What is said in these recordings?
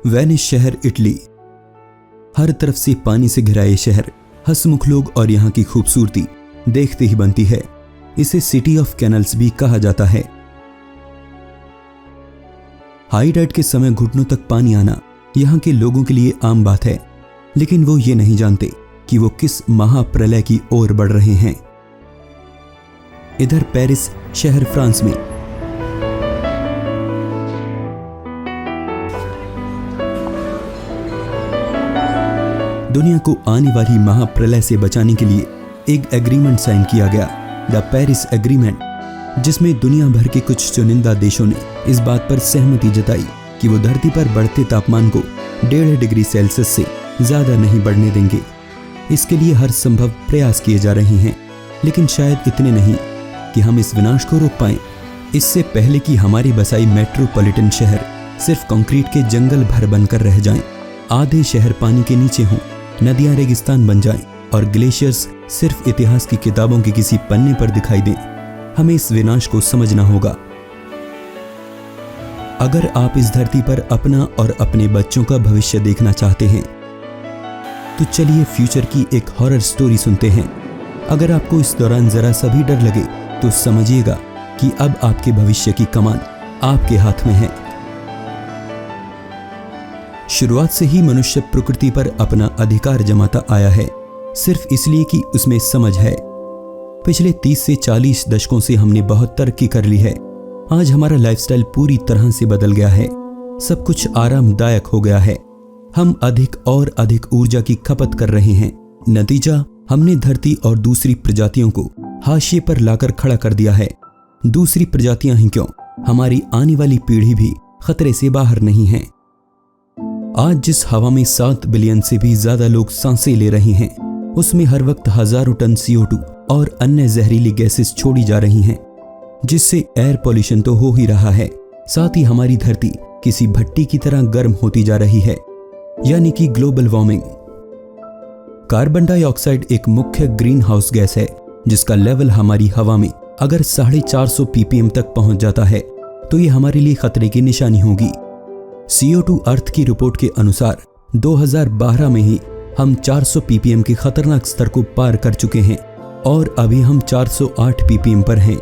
Venice शहर, Italy. हर तरफ से पानी से घिरा ये शहर, हंसमुख लोग और यहाँ की खूबसूरती देखते ही बनती है। इसे सिटी ऑफ कैनल्स भी कहा जाता है। हाई टाइड के समय घुटनों तक पानी आना यहाँ के लोगों के लिए आम बात है, लेकिन वो ये नहीं जानते कि वो किस महाप्रलय की ओर बढ़ रहे हैं। इधर पेरिस शहर, फ्रांस में दुनिया को आने वाली महाप्रलय से बचाने के लिए एक एग्रीमेंट साइन किया गया, द पेरिस एग्रीमेंट, जिसमें दुनिया भर के कुछ चुनिंदा देशों ने इस बात पर सहमति जताई कि वो धरती पर बढ़ते तापमान को 1.5 डिग्री सेल्सियस से ज्यादा नहीं बढ़ने देंगे। इसके लिए हर संभव प्रयास किए जा रहे हैं, लेकिन शायद इतने नहीं कि हम इस विनाश को रोक पाएं। इससे पहले कि हमारी बसाई मेट्रोपॉलिटन शहर सिर्फ कंक्रीट के जंगल भर बनकर रह जाएं, आधे शहर पानी के नीचे हों, नदियां रेगिस्तान बन जाएं और ग्लेशियर्स सिर्फ इतिहास की किताबों के किसी पन्ने पर दिखाई दें, हमें इस विनाश को समझना होगा। अगर आप इस धरती पर अपना और अपने बच्चों का भविष्य देखना चाहते हैं तो चलिए फ्यूचर की एक हॉरर स्टोरी सुनते हैं। अगर आपको इस दौरान जरा सा भी डर लगे तो समझिएगा कि अब आपके भविष्य की कमान आपके हाथ में है। शुरुआत से ही मनुष्य प्रकृति पर अपना अधिकार जमाता आया है, सिर्फ इसलिए कि उसमें समझ है। पिछले 30 से 40 दशकों से हमने बहुत तरक्की कर ली है। आज हमारा लाइफस्टाइल पूरी तरह से बदल गया है, सब कुछ आरामदायक हो गया है। हम अधिक और अधिक ऊर्जा की खपत कर रहे हैं। नतीजा, हमने धरती और दूसरी प्रजातियों को हाशिए पर लाकर खड़ा कर दिया है। दूसरी प्रजातियां ही क्यों, हमारी आने वाली पीढ़ी भी खतरे से बाहर नहीं है। आज जिस हवा में 7 बिलियन से भी ज्यादा लोग सांसें ले रहे हैं, उसमें हर वक्त हजारों टन CO2 और अन्य जहरीली गैसेस छोड़ी जा रही हैं, जिससे एयर पॉल्यूशन तो हो ही रहा है, साथ ही हमारी धरती किसी भट्टी की तरह गर्म होती जा रही है, यानी कि ग्लोबल वार्मिंग। कार्बन डाइऑक्साइड एक मुख्य ग्रीन हाउस गैस है, जिसका लेवल हमारी हवा में अगर 450 ppm तक पहुंच जाता है तो ये हमारे लिए खतरे की निशानी होगी। CO2 अर्थ की रिपोर्ट के अनुसार 2012 में ही हम 400 ppm के खतरनाक स्तर को पार कर चुके हैं और अभी हम 408 ppm पर हैं।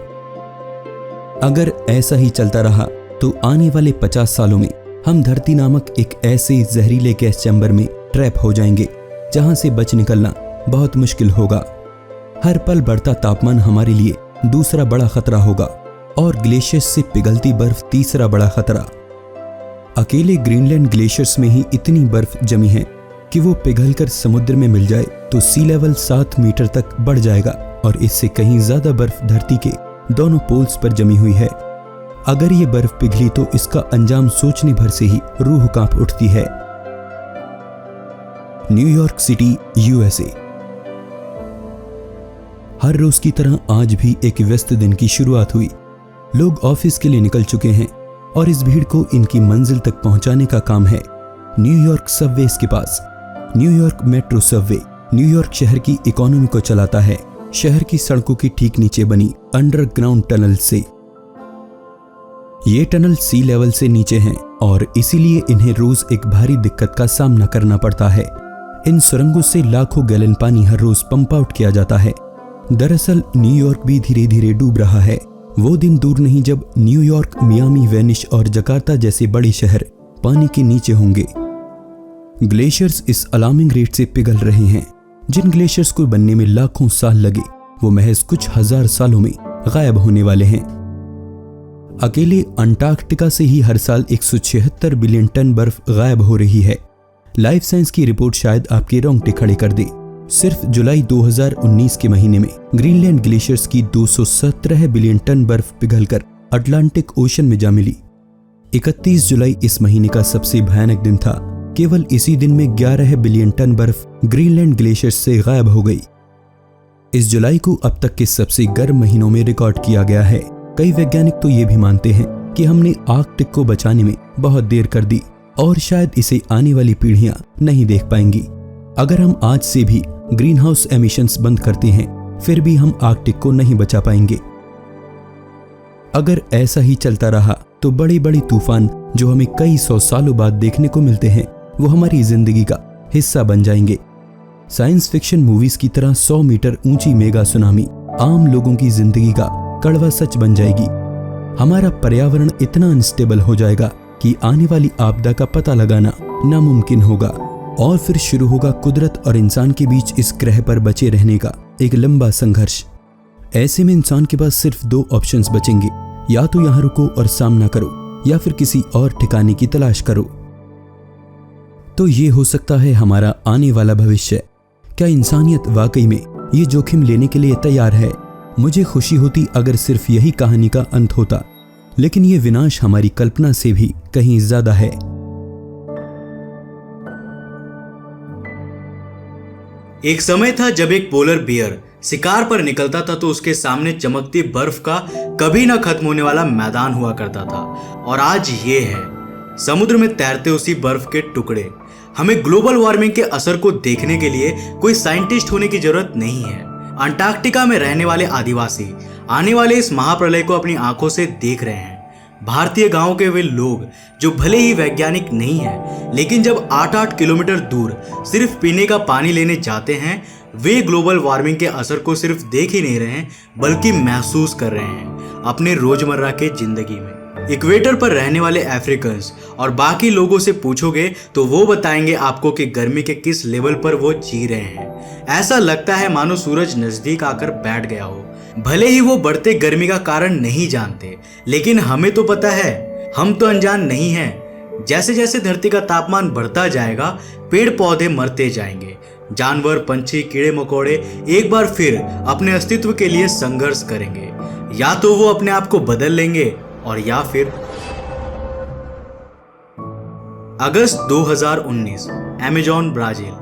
अगर ऐसा ही चलता रहा तो आने वाले 50 सालों में हम धरती नामक एक ऐसे जहरीले गैस चैम्बर में ट्रैप हो जाएंगे जहां से बच निकलना बहुत मुश्किल होगा। हर पल बढ़ता तापमान हमारे लिए दूसरा बड़ा खतरा होगा और ग्लेशियर्स से पिघलती बर्फ तीसरा बड़ा खतरा। अकेले ग्रीनलैंड ग्लेशियर्स में ही इतनी बर्फ जमी है कि वो पिघलकर समुद्र में मिल जाए तो सी लेवल 7 मीटर तक बढ़ जाएगा और इससे कहीं ज्यादा बर्फ धरती के दोनों पोल्स पर जमी हुई है। अगर ये बर्फ पिघली तो इसका अंजाम सोचने भर से ही रूह कांप उठती है। New York city, USA। हर रोज की तरह आज भी एक व्यस्त दिन की शुरुआत हुई। लोग ऑफिस के लिए निकल चुके हैं और इस भीड़ को इनकी मंजिल तक पहुंचाने का काम है न्यूयॉर्क सबवेज के पास। न्यूयॉर्क मेट्रो सबवे न्यूयॉर्क शहर की इकोनॉमी को चलाता है, शहर की सड़कों के ठीक नीचे बनी अंडरग्राउंड टनल से। ये टनल सी लेवल से नीचे हैं और इसीलिए इन्हें रोज एक भारी दिक्कत का सामना करना पड़ता है। इन सुरंगों से लाखों गैलन पानी हर रोज पंप आउट किया जाता है। दरअसल न्यूयॉर्क भी धीरे धीरे डूब रहा है। वो दिन दूर नहीं जब न्यूयॉर्क, मियामी, वेनिस और जकार्ता जैसे बड़े शहर पानी के नीचे होंगे। ग्लेशियर्स इस अलार्मिंग रेट से पिघल रहे हैं। जिन ग्लेशियर्स को बनने में लाखों साल लगे वो महज कुछ हजार सालों में गायब होने वाले हैं। अकेले अंटार्कटिका से ही हर साल 176 बिलियन टन बर्फ गायब हो रही है। लाइफ साइंस की रिपोर्ट शायद आपके रोंगटे खड़े कर दे। सिर्फ जुलाई 2019 के महीने में ग्रीनलैंड ग्लेशियर्स की 217 बिलियन टन बर्फ पिघलकर अटलांटिक ओशन में जा मिली। 31 जुलाई इस महीने का सबसे भयानक दिन था। केवल इसी दिन में 11 बिलियन टन बर्फ ग्रीनलैंड ग्लेशियर्स से गायब हो गई। इस जुलाई को अब तक के सबसे गर्म महीनों में रिकॉर्ड किया गया है। कई वैज्ञानिक तो ये भी मानते हैं कि हमने आर्कटिक को बचाने में बहुत देर कर दी और शायद इसे आने वाली पीढ़ियां नहीं देख पाएंगी। अगर हम आज से भी ग्रीन हाउस एमिशंस बंद करते हैं फिर भी हम आर्कटिक को नहीं बचा पाएंगे। अगर ऐसा ही चलता रहा तो बड़े बड़े तूफान जो हमें कई 100 सालों बाद देखने को मिलते हैं वो हमारी जिंदगी का हिस्सा बन जाएंगे। साइंस फिक्शन मूवीज की तरह 100 मीटर ऊंची मेगा सुनामी आम लोगों की जिंदगी का कड़वा सच बन जाएगी। हमारा पर्यावरण इतना अनस्टेबल हो जाएगा कि आने वाली आपदा का पता लगाना नामुमकिन होगा और फिर शुरू होगा कुदरत और इंसान के बीच इस ग्रह पर बचे रहने का एक लंबा संघर्ष। ऐसे में इंसान के पास सिर्फ 2 ऑप्शंस बचेंगे, या तो यहां रुको और सामना करो या फिर किसी और ठिकाने की तलाश करो। तो ये हो सकता है हमारा आने वाला भविष्य। क्या इंसानियत वाकई में ये जोखिम लेने के लिए तैयार है? मुझे खुशी होती अगर सिर्फ यही कहानी का अंत होता, लेकिन ये विनाश हमारी कल्पना से भी कहीं ज्यादा है। एक समय था जब एक पोलर बियर शिकार पर निकलता था तो उसके सामने चमकती बर्फ का कभी ना खत्म होने वाला मैदान हुआ करता था। और आज ये है समुद्र में तैरते उसी बर्फ के टुकड़े। हमें ग्लोबल वार्मिंग के असर को देखने के लिए कोई साइंटिस्ट होने की जरूरत नहीं है। अंटार्कटिका में रहने वाले आदिवासी आने वाले इस महाप्रलय को अपनी आंखों से देख रहे हैं। भारतीय गांवों के वे लोग जो भले ही वैज्ञानिक नहीं है, लेकिन जब 8-8 किलोमीटर दूर सिर्फ पीने का पानी लेने जाते हैं, वे ग्लोबल वार्मिंग के असर को सिर्फ देख ही नहीं रहे हैं बल्कि महसूस कर रहे हैं अपने रोजमर्रा के जिंदगी में। इक्वेटर पर रहने वाले अफ्रीकन्स और बाकी लोगों से पूछोगे तो वो बताएंगे आपको कि गर्मी के किस लेवल पर वो जी रहे हैं। ऐसा लगता है मानो सूरज नजदीक आकर बैठ गया हो। भले ही वो बढ़ते गर्मी का कारण नहीं जानते, लेकिन हमें तो पता है, हम तो अनजान नहीं हैं। जैसे जैसे धरती का तापमान बढ़ता जाएगा, पेड़ पौधे मरते जाएंगे, जानवर, पंछी, कीड़े मकोड़े एक बार फिर अपने अस्तित्व के लिए संघर्ष करेंगे। या तो वो अपने आप को बदल लेंगे और या फिर अगस्त 2019 अमेज़न ब्राजील।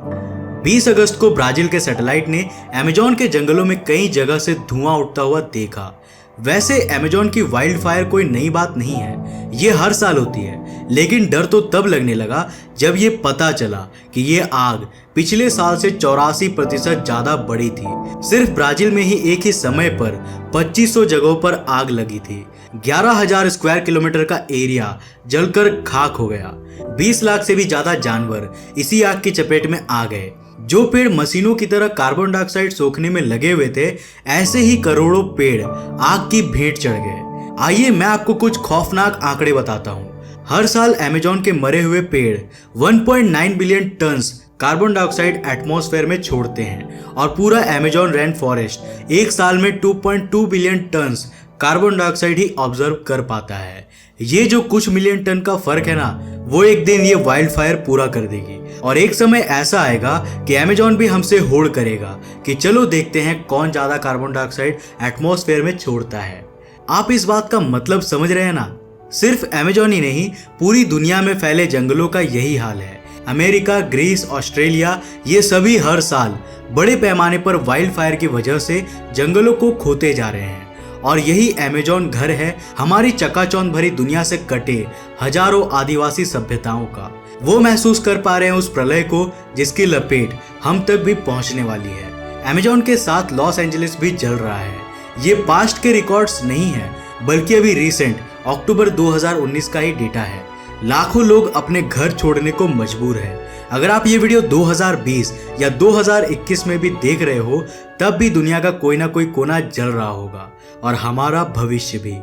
20 अगस्त को ब्राजील के सैटेलाइट ने अमेज़न के जंगलों में कई जगह से धुआं उठता हुआ देखा। वैसे अमेज़न की वाइल्ड फायर कोई नई बात नहीं है, ये हर साल होती है, लेकिन डर तो तब लगने लगा जब ये पता चला कि ये आग पिछले साल से 84% ज्यादा बढ़ी थी। सिर्फ ब्राजील में ही एक ही समय पर 2500 जगहों पर आग लगी थी। 11,000 स्क्वायर किलोमीटर का एरिया जलकर खाक हो गया। 20 लाख से भी ज्यादा जानवर इसी आग की चपेट में आ गए। जो पेड़ मशीनों की तरह कार्बन डाइऑक्साइड सोखने में लगे हुए थे, ऐसे ही करोड़ों पेड़ आग की भेंट चढ़ गए। आइए मैं आपको कुछ खौफनाक आंकड़े बताता हूँ। हर साल अमेज़न के मरे हुए पेड़ 1.9 billion turns carbon dioxide atmosphere में छोड़ते हैं और पूरा अमेज़न रेन फॉरेस्ट एक साल में 2.2 बिलियन टन्स कार्बन डाइऑक्साइड ही ऑब्जर्व कर पाता है। ये जो कुछ मिलियन टन का फर्क है ना, वो एक दिन ये वाइल्ड फायर पूरा कर देगी और एक समय ऐसा आएगा कि अमेज़न भी हमसे होड़ करेगा कि चलो देखते हैं कौन ज्यादा कार्बन डाइऑक्साइड एटमॉस्फेयर में छोड़ता है। आप इस बात का मतलब समझ रहे हैं ना? सिर्फ अमेज़न ही नहीं, पूरी दुनिया में फैले जंगलों का यही हाल है। अमेरिका, ग्रीस, ऑस्ट्रेलिया, ये सभी हर साल बड़े पैमाने पर वाइल्ड फायर की वजह से जंगलों को खोते जा रहे हैं। और यही अमेज़न घर है हमारी चकाचौंध भरी दुनिया से कटे हजारों आदिवासी सभ्यताओं का। वो महसूस कर पा रहे हैं उस प्रलय को जिसकी लपेट हम तक भी पहुंचने वाली है। अमेज़न के साथ लॉस एंजलिस भी जल रहा है। ये पास्ट के रिकॉर्ड्स नहीं है, बल्कि अभी रिसेंट अक्टूबर 2019 का ही डेटा है। लाखों लोग अपने घर छोड़ने को मजबूर है। अगर आप ये वीडियो 2020 या 2021 में भी देख रहे हो, तब भी दुनिया का कोई ना कोई कोना जल रहा होगा और हमारा भविष्य भी।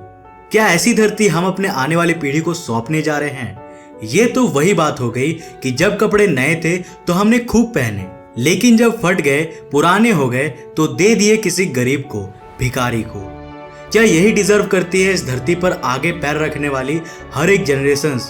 क्या ऐसी धरती हम अपने आने वाली पीढ़ी को सौंपने जा रहे हैं? ये तो वही बात हो गई कि जब कपड़े नए थे तो हमने खूब पहने, लेकिन जब फट गए, पुराने हो गए तो दे दिए किसी गरीब को, भिखारी को। क्या यही डिजर्व करती है इस धरती पर आगे पैर रखने वाली हर एक जनरेशन?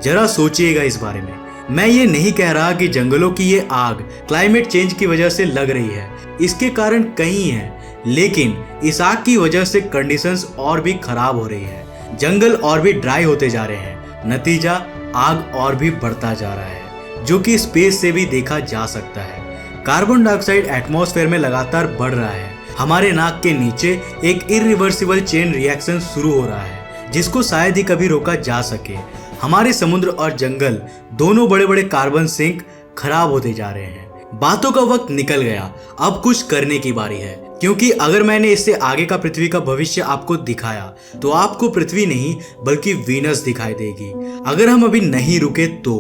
जरा सोचिएगा इस बारे में। मैं ये नहीं कह रहा कि जंगलों की ये आग क्लाइमेट चेंज की वजह से लग रही है, इसके कारण कई हैं, लेकिन इस आग की वजह से कंडीशंस और भी खराब हो रही है। जंगल और भी ड्राई होते जा रहे हैं, नतीजा आग और भी बढ़ता जा रहा है, जो कि स्पेस से भी देखा जा सकता है। कार्बन डाइऑक्साइड एटमॉस्फेयर में लगातार बढ़ रहा है। हमारे नाक के नीचे एक इरिवर्सिबल चेन रिएक्शन शुरू हो रहा है, जिसको शायद ही कभी रोका जा सके। हमारे समुद्र और जंगल दोनों बड़े बड़े कार्बन सिंक खराब होते जा रहे हैं। बातों का वक्त निकल गया, अब कुछ करने की बारी है, क्योंकि अगर मैंने इससे आगे का पृथ्वी का भविष्य आपको दिखाया तो आपको पृथ्वी नहीं बल्कि वीनस दिखाई देगी। अगर हम अभी नहीं रुके तो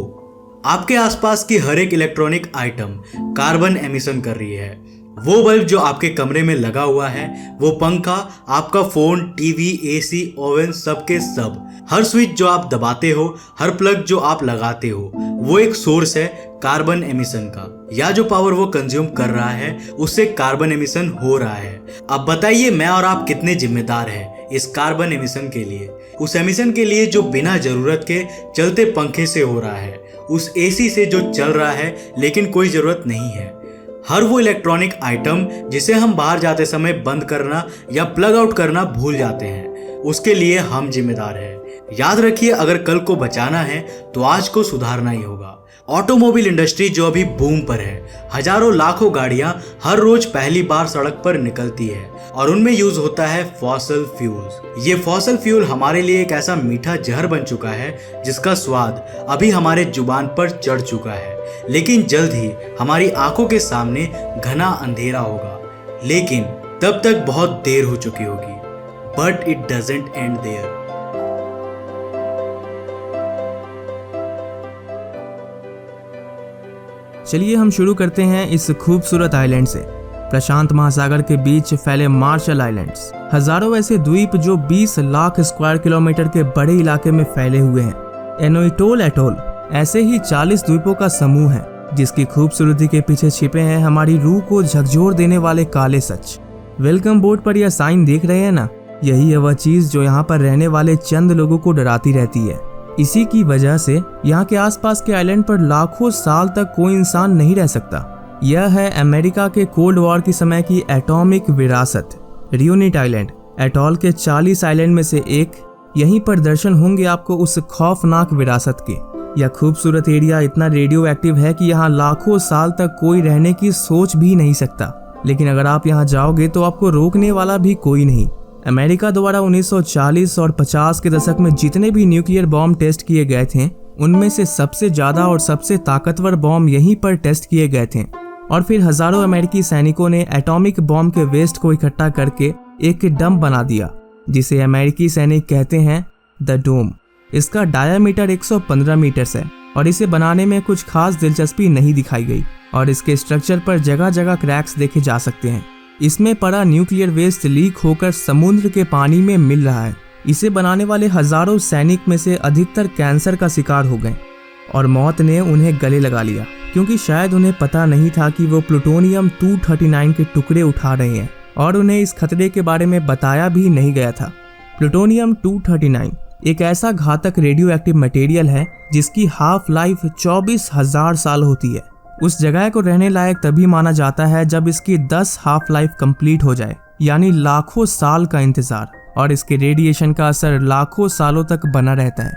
आपके आसपास की हर एक इलेक्ट्रॉनिक आइटम कार्बन एमिशन कर रही है। वो बल्ब जो आपके कमरे में लगा हुआ है, वो पंखा, आपका फोन, टीवी, एसी, ओवन, सबके सब, हर स्विच जो आप दबाते हो, हर प्लग जो आप लगाते हो, वो एक सोर्स है कार्बन एमिशन का, या जो पावर वो कंज्यूम कर रहा है उससे कार्बन एमिशन हो रहा है। अब बताइए मैं और आप कितने जिम्मेदार हैं इस कार्बन एमिशन के लिए, उस एमिशन के लिए जो बिना जरूरत के चलते पंखे से हो रहा है, उस एसी से जो चल रहा है लेकिन कोई जरूरत नहीं है, हर वो इलेक्ट्रॉनिक आइटम जिसे हम बाहर जाते समय बंद करना या प्लग आउट करना भूल जाते हैं, उसके लिए हम जिम्मेदार हैं। याद रखिए, अगर कल को बचाना है तो आज को सुधारना ही होगा। ऑटोमोबाइल इंडस्ट्री जो अभी बूम पर है, हजारों लाखों गाड़ियां हर रोज पहली बार सड़क पर निकलती है और उनमें यूज होता है फॉसिल फ्यूल्स। ये फॉसिल फ्यूल हमारे लिए एक ऐसा मीठा जहर बन चुका है जिसका स्वाद अभी हमारे जुबान पर चढ़ चुका है, लेकिन जल्द ही हमारी आंखों के सामने घना अंधेरा होगा। लेकिन तब तक बहुत देर हो चुकी होगी। But it doesn't end there. चलिए हम शुरू करते हैं इस खूबसूरत आइलैंड से। प्रशांत महासागर के बीच फैले मार्शल आइलैंड्स, हजारों ऐसे द्वीप जो 20 लाख स्क्वायर किलोमीटर के बड़े इलाके में फैले हुए हैं। एनोइटोल एटोल ऐसे ही 40 द्वीपों का समूह है जिसकी खूबसूरती के पीछे छिपे हैं हमारी रूह को झकझोर देने वाले काले सच। वेलकम बोर्ड पर यह साइन देख रहे हैं ना, यही है वह चीज जो यहाँ पर रहने वाले चंद लोगों को डराती रहती है। इसी की वजह से यहाँ के आसपास के आइलैंड पर लाखों साल तक कोई इंसान नहीं रह सकता। यह है अमेरिका के कोल्ड वॉर के समय की एटॉमिक विरासत, रियूनिट आइलैंड। एटॉल के 40 आइलैंड में से एक। यहीं पर दर्शन होंगे आपको उस खौफनाक विरासत के। यह खूबसूरत एरिया इतना रेडियो एक्टिव है कि यहाँ लाखों साल तक कोई रहने की सोच भी नहीं सकता, लेकिन अगर आप यहाँ जाओगे तो आपको रोकने वाला भी कोई नहीं। अमेरिका द्वारा 1940 और 50 के दशक में जितने भी न्यूक्लियर बॉम्ब टेस्ट किए गए थे, उनमें से सबसे ज्यादा और सबसे ताकतवर बॉम्ब यहीं पर टेस्ट किए गए थे। और फिर हजारों अमेरिकी सैनिकों ने एटॉमिक बॉम्ब के वेस्ट को इकट्ठा करके एक डंप बना दिया, जिसे अमेरिकी सैनिक कहते हैं द डोम। इसका डायामीटर 115 मीटर है और इसे बनाने में कुछ खास दिलचस्पी नहीं दिखाई गई और इसके स्ट्रक्चर पर जगह जगह क्रैक्स देखे जा सकते हैं। इसमें पड़ा न्यूक्लियर वेस्ट लीक होकर समुद्र के पानी में मिल रहा है। इसे बनाने वाले हजारों सैनिक में से अधिकतर कैंसर का शिकार हो गए और मौत ने उन्हें गले लगा लिया, क्योंकि शायद उन्हें पता नहीं था कि वो प्लूटोनियम 239 के टुकड़े उठा रहे हैं और उन्हें इस खतरे के बारे में बताया भी नहीं गया था। प्लूटोनियम 239 एक ऐसा घातक रेडियो एक्टिव मटेरियल है जिसकी हाफ लाइफ 24,000 साल होती है। उस जगह को रहने लायक तभी माना जाता है जब इसकी 10 हाफ लाइफ कंप्लीट हो जाए, यानी लाखों साल का इंतजार, और इसके रेडिएशन का असर लाखों सालों तक बना रहता है।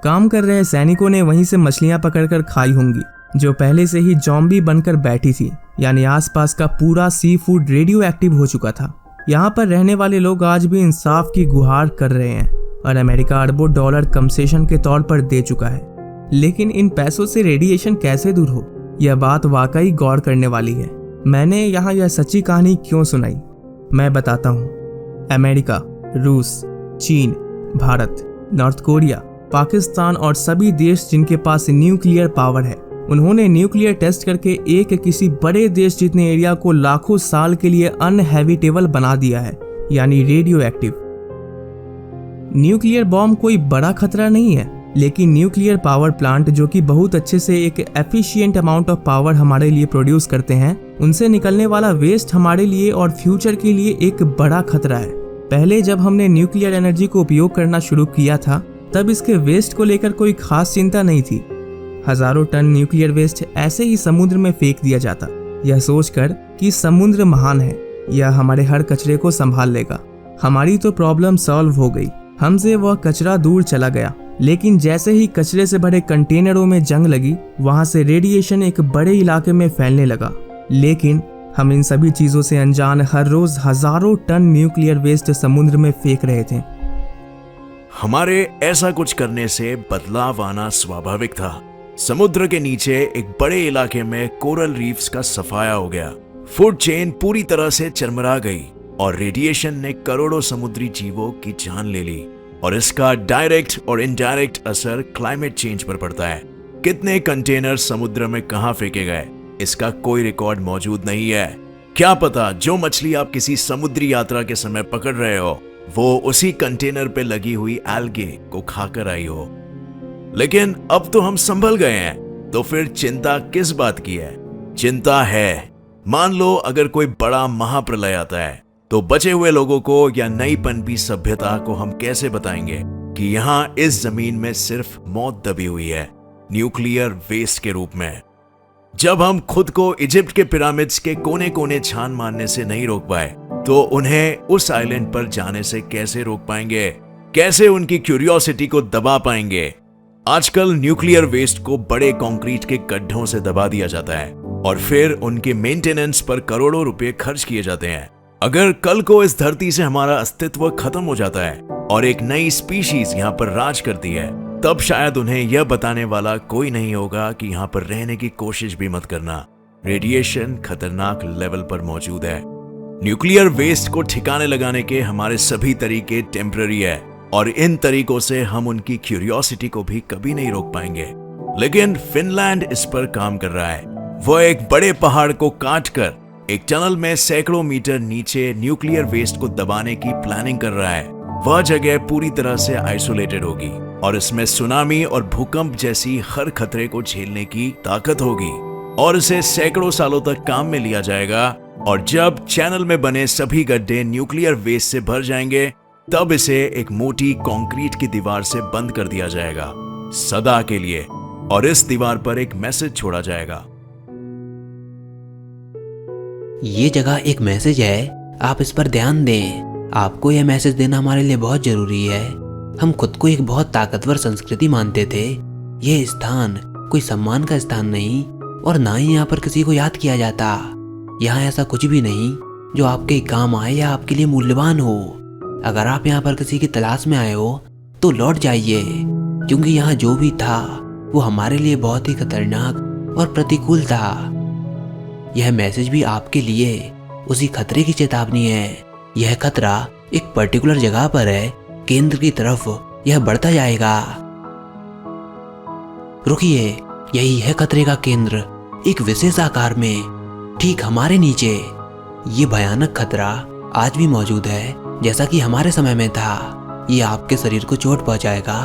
काम कर रहे सैनिकों ने वहीं से मछलियां पकड़कर खाई होंगी जो पहले से ही जॉम्बी बनकर बैठी थी, यानी आसपास का पूरा सी फूड रेडियो एक्टिव हो चुका था। यहाँ पर रहने वाले लोग आज भी इंसाफ की गुहार कर रहे हैं और अमेरिका अरबों डॉलर कंसेशन के तौर पर दे चुका है। लेकिन इन पैसों से रेडिएशन कैसे दूर हो, यह बात वाकई गौर करने वाली है। मैंने यहाँ यह सच्ची कहानी क्यों सुनाई, मैं बताता हूँ। अमेरिका, रूस, चीन, भारत, नॉर्थ कोरिया, पाकिस्तान और सभी देश जिनके पास न्यूक्लियर पावर है, उन्होंने न्यूक्लियर टेस्ट करके एक किसी बड़े देश जितने एरिया को लाखों साल के लिए अनहैबिटेबल बना दिया है, यानी रेडियो एक्टिव। न्यूक्लियर बॉम्ब कोई बड़ा खतरा नहीं है, लेकिन न्यूक्लियर पावर प्लांट जो कि बहुत अच्छे से एक एफिशिएंट अमाउंट ऑफ पावर हमारे लिए प्रोड्यूस करते हैं, उनसे निकलने वाला वेस्ट हमारे लिए और फ्यूचर के लिए एक बड़ा खतरा है। पहले जब हमने न्यूक्लियर एनर्जी को उपयोग करना शुरू किया था, तब इसके वेस्ट को लेकर कोई खास चिंता नहीं थी। हजारों टन न्यूक्लियर वेस्ट ऐसे ही समुद्र में फेंक दिया जाता, यह सोचकर कि समुद्र महान है, यह हमारे हर कचरे को संभाल लेगा। हमारी तो प्रॉब्लम सॉल्व हो गई, हमसे वह कचरा दूर चला गया। लेकिन जैसे ही कचरे से भरे कंटेनरों में जंग लगी, वहां से रेडिएशन एक बड़े इलाके में फैलने लगा। लेकिन हम इन सभी चीजों से अनजान हर रोज हजारों टन न्यूक्लियर वेस्ट समुद्र में फेंक रहे थे। हमारे ऐसा कुछ करने से बदलाव आना स्वाभाविक था। समुद्र के नीचे एक बड़े इलाके में कोरल रीफ्स का सफाया हो गया। फूड चेन पूरी तरह से चरमरा गई और रेडिएशन ने करोड़ों समुद्री जीवों की जान ले ली। और इसका डायरेक्ट और इनडायरेक्ट असर क्लाइमेट चेंज पर पड़ता है। कितने कंटेनर समुद्र में कहां फेंके गए, इसका कोई रिकॉर्ड मौजूद नहीं है। क्या पता जो मछली आप किसी समुद्री यात्रा के समय पकड़ रहे हो वो उसी कंटेनर पे लगी हुई एल्गे को खाकर आई हो। लेकिन अब तो हम संभल गए हैं, तो फिर चिंता किस बात की है? चिंता है, मान लो अगर कोई बड़ा महाप्रलय आता है तो बचे हुए लोगों को या नई पनपी सभ्यता को हम कैसे बताएंगे कि यहाँ इस जमीन में सिर्फ मौत दबी हुई है, न्यूक्लियर वेस्ट के रूप में। जब हम खुद को इजिप्ट के पिरामिड्स के कोने कोने छान मारने से नहीं रोक पाए तो उन्हें उस आइलैंड पर जाने से कैसे रोक पाएंगे? कैसे उनकी क्यूरियोसिटी को दबा पाएंगे? आजकल न्यूक्लियर वेस्ट को बड़े कंक्रीट के गड्ढों से दबा दिया जाता है और फिर उनके मेंटेनेंस पर करोड़ों रुपए खर्च किए जाते हैं। अगर कल को इस धरती से हमारा अस्तित्व खत्म हो जाता है और एक नई स्पीशीज यहाँ पर राज करती है, तब शायद उन्हें यह बताने वाला कोई नहीं होगा कि यहाँ पर रहने की कोशिश भी मत करना, रेडिएशन खतरनाक लेवल पर मौजूद है। न्यूक्लियर वेस्ट को ठिकाने लगाने के हमारे सभी तरीके टेम्पररी है और इन तरीकों से हम उनकी क्यूरियोसिटी को भी कभी नहीं रोक पाएंगे। लेकिन फिनलैंड इस पर काम कर रहा है। वह एक बड़े पहाड़ को काटकर एक टनल में सैकड़ों मीटर नीचे न्यूक्लियर वेस्ट को दबाने की प्लानिंग कर रहा है। वह जगह पूरी तरह से आइसोलेटेड होगी और इसमें सुनामी और भूकंप जैसी हर खतरे को झेलने की ताकत होगी और इसे सैकड़ों सालों तक काम में लिया जाएगा। और जब चैनल में बने सभी गड्ढे न्यूक्लियर वेस्ट से भर जाएंगे तब इसे एक मोटी कंक्रीट की दीवार से बंद कर दिया जाएगा सदा के लिए, और इस दीवार पर एक मैसेज छोड़ा जाएगा। ये जगह एक मैसेज है, आप इस पर ध्यान दें। आपको यह मैसेज देना हमारे लिए बहुत जरूरी है। हम खुद को एक बहुत ताकतवर संस्कृति मानते थे। यह स्थान कोई सम्मान का स्थान नहीं और ना ही यहाँ पर किसी को याद किया जाता। यहाँ ऐसा कुछ भी नहीं जो आपके काम आए या आपके लिए मूल्यवान हो। अगर आप यहाँ पर किसी की तलाश में आए हो तो लौट जाइए, क्योंकि यहाँ जो भी था वो हमारे लिए बहुत ही खतरनाक और प्रतिकूल था। यह मैसेज भी आपके लिए उसी खतरे की चेतावनी है। यह खतरा एक पर्टिकुलर जगह पर है, केंद्र की तरफ यह बढ़ता जाएगा। रुकिए, यही है खतरे का केंद्र, एक विशेष आकार में ठीक हमारे नीचे। ये भयानक खतरा आज भी मौजूद है, जैसा कि हमारे समय में था। ये आपके शरीर को चोट पहुंचाएगा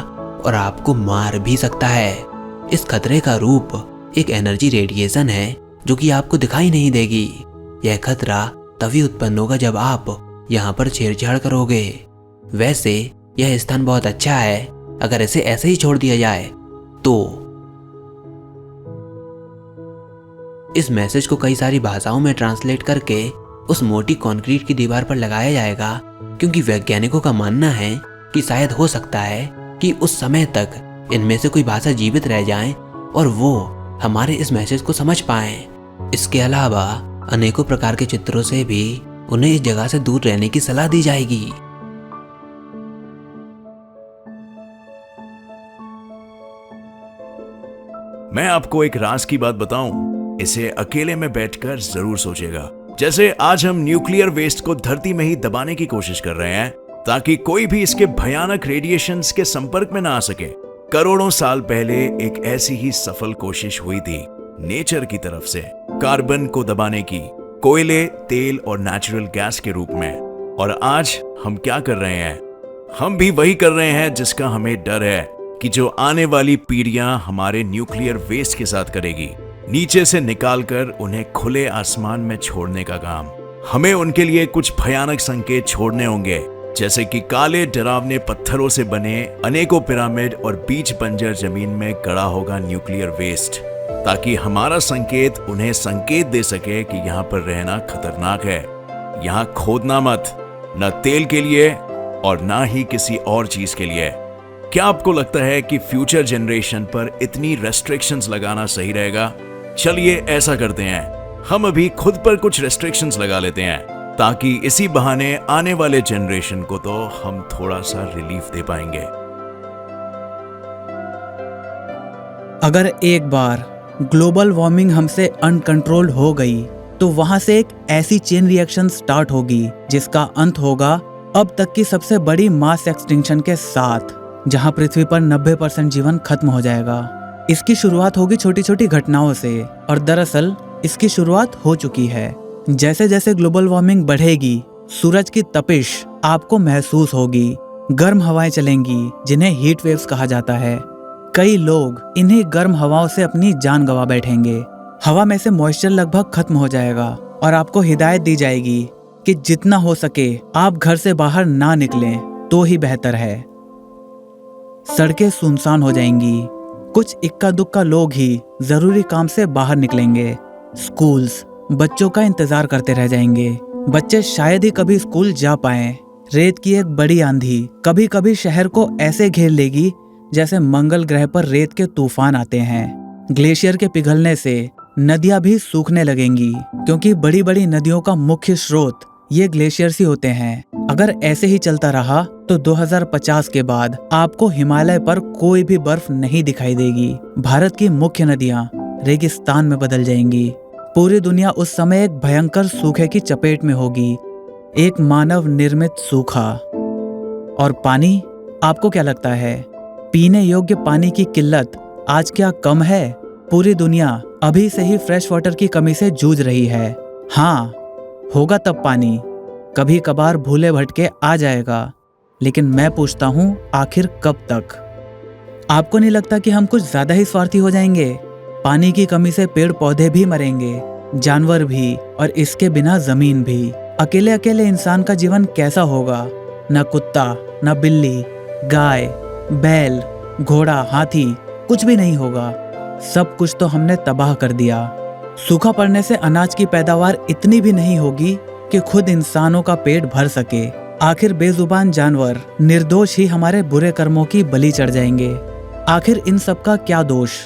और आपको मार भी सकता है। इस खतरे का रूप एक एनर्जी रेडिएशन है जो कि आपको दिखाई नहीं देगी। यह खतरा तभी उत्पन्न होगा जब आप यहाँ पर छेड़छाड़ करोगे। वैसे यह स्थान बहुत अच्छा है, अगर इसे ऐसे ही छोड़ दिया जाए तो। इस मैसेज को कई सारी भाषाओं में ट्रांसलेट करके उस मोटी कंक्रीट की दीवार पर लगाया जाएगा, क्योंकि वैज्ञानिकों का मानना है कि शायद हो सकता है कि उस समय तक इनमें से कोई भाषा जीवित रह जाए और वो हमारे इस मैसेज को समझ पाएं। इसके अलावा अनेकों प्रकार के चित्रों से भी उन्हें इस जगह से दूर रहने की सलाह दी जाएगी। मैं आपको एक राज की बात बताऊं, इसे अकेले में बैठकर जरूर सोचेगा। जैसे आज हम न्यूक्लियर वेस्ट को धरती में ही दबाने की कोशिश कर रहे हैं ताकि कोई भी इसके भयानक रेडिएशंस के संपर्क में ना आ सके। करोड़ों साल पहले एक ऐसी ही सफल कोशिश हुई थी नेचर की तरफ से, कार्बन को दबाने की, कोयले, तेल और नेचुरल गैस के रूप में। और आज हम क्या कर रहे हैं? हम भी वही कर रहे हैं जिसका हमें डर है कि जो आने वाली पीढ़ियां हमारे न्यूक्लियर वेस्ट के साथ करेगी, नीचे से निकालकर उन्हें खुले आसमान में छोड़ने का काम। हमें उनके लिए कुछ भयानक संकेत छोड़ने होंगे, जैसे कि काले डरावने पत्थरों से बने अनेकों पिरामिड और बीच बंजर जमीन में गड़ा होगा न्यूक्लियर वेस्ट, ताकि हमारा संकेत उन्हें संकेत दे सके कि यहाँ पर रहना खतरनाक है। यहाँ खोदना मत, न तेल के लिए और ना ही किसी और चीज के लिए। क्या आपको लगता है कि फ्यूचर जनरेशन पर इतनी रेस्ट्रिक्शंस लगाना सही रहेगा? चलिए ऐसा करते हैं, हम अभी खुद पर कुछ रेस्ट्रिक्शंस लगा लेते हैं, ताकि इसी बहाने आने वाले जनरेशन को तो हम थोड़ा सा रिलीफ दे पाएंगे। अगर एक बार ग्लोबल वार्मिंग हमसे अनकंट्रोल्ड हो गई तो वहां से एक ऐसी चेन रिएक्शन स्टार्ट होगी जिसका अंत होगा अब तक की सबसे बड़ी मास एक्सटिंक्शन के साथ, जहां पृथ्वी पर 90% जीवन खत्म हो जाएगा। इसकी शुरुआत होगी छोटी छोटी घटनाओं से और दरअसल इसकी शुरुआत हो चुकी है। जैसे जैसे ग्लोबल वार्मिंग बढ़ेगी, सूरज की तपिश आपको महसूस होगी, गर्म हवाएं चलेंगी जिन्हें हीट वेव्स कहा जाता है। कई लोग इन्हीं गर्म हवाओं से अपनी जान गंवा बैठेंगे। हवा में से मॉइस्चर लगभग खत्म हो जाएगा और आपको हिदायत दी जाएगी कि जितना हो सके आप घर से बाहर ना निकलें तो ही बेहतर है। सड़कें सुनसान हो जाएंगी, कुछ इक्का दुक्का लोग ही जरूरी काम से बाहर निकलेंगे। स्कूल्स बच्चों का इंतजार करते रह जाएंगे, बच्चे शायद ही कभी स्कूल जा पाएं। रेत की एक बड़ी आंधी कभी कभी शहर को ऐसे घेर लेगी जैसे मंगल ग्रह पर रेत के तूफान आते हैं। ग्लेशियर के पिघलने से नदियां भी सूखने लगेंगी, क्योंकि बड़ी बड़ी नदियों का मुख्य स्रोत ये ग्लेशियर्स ही होते हैं। अगर ऐसे ही चलता रहा तो 2050 के बाद आपको हिमालय पर कोई भी बर्फ नहीं दिखाई देगी। भारत की मुख्य नदियां रेगिस्तान में बदल जाएंगी। पूरी दुनिया उस समय एक भयंकर सूखे की चपेट में होगी, एक मानव निर्मित सूखा। और पानी, आपको क्या लगता है, पीने योग्य पानी की किल्लत आज क्या कम है? पूरी दुनिया अभी से ही फ्रेश वाटर की कमी से जूझ रही है। हाँ, होगा तब पानी, कभी कभार भूले भटके आ जाएगा, लेकिन मैं पूछता हूँ आखिर कब तक? आपको नहीं लगता कि हम कुछ ज्यादा ही स्वार्थी हो जाएंगे? पानी की कमी से पेड़ पौधे भी मरेंगे, जानवर भी, और इसके बिना जमीन भी। अकेले अकेले इंसान का जीवन कैसा होगा? न कुत्ता, न बिल्ली, गाय, बैल, घोड़ा, हाथी, कुछ भी नहीं होगा। सब कुछ तो हमने तबाह कर दिया। सूखा पड़ने से अनाज की पैदावार इतनी भी नहीं होगी कि खुद इंसानों का पेट भर सके। आखिर बेजुबान जानवर निर्दोष ही हमारे बुरे कर्मों की बलि चढ़ जाएंगे। आखिर इन सब का क्या दोष?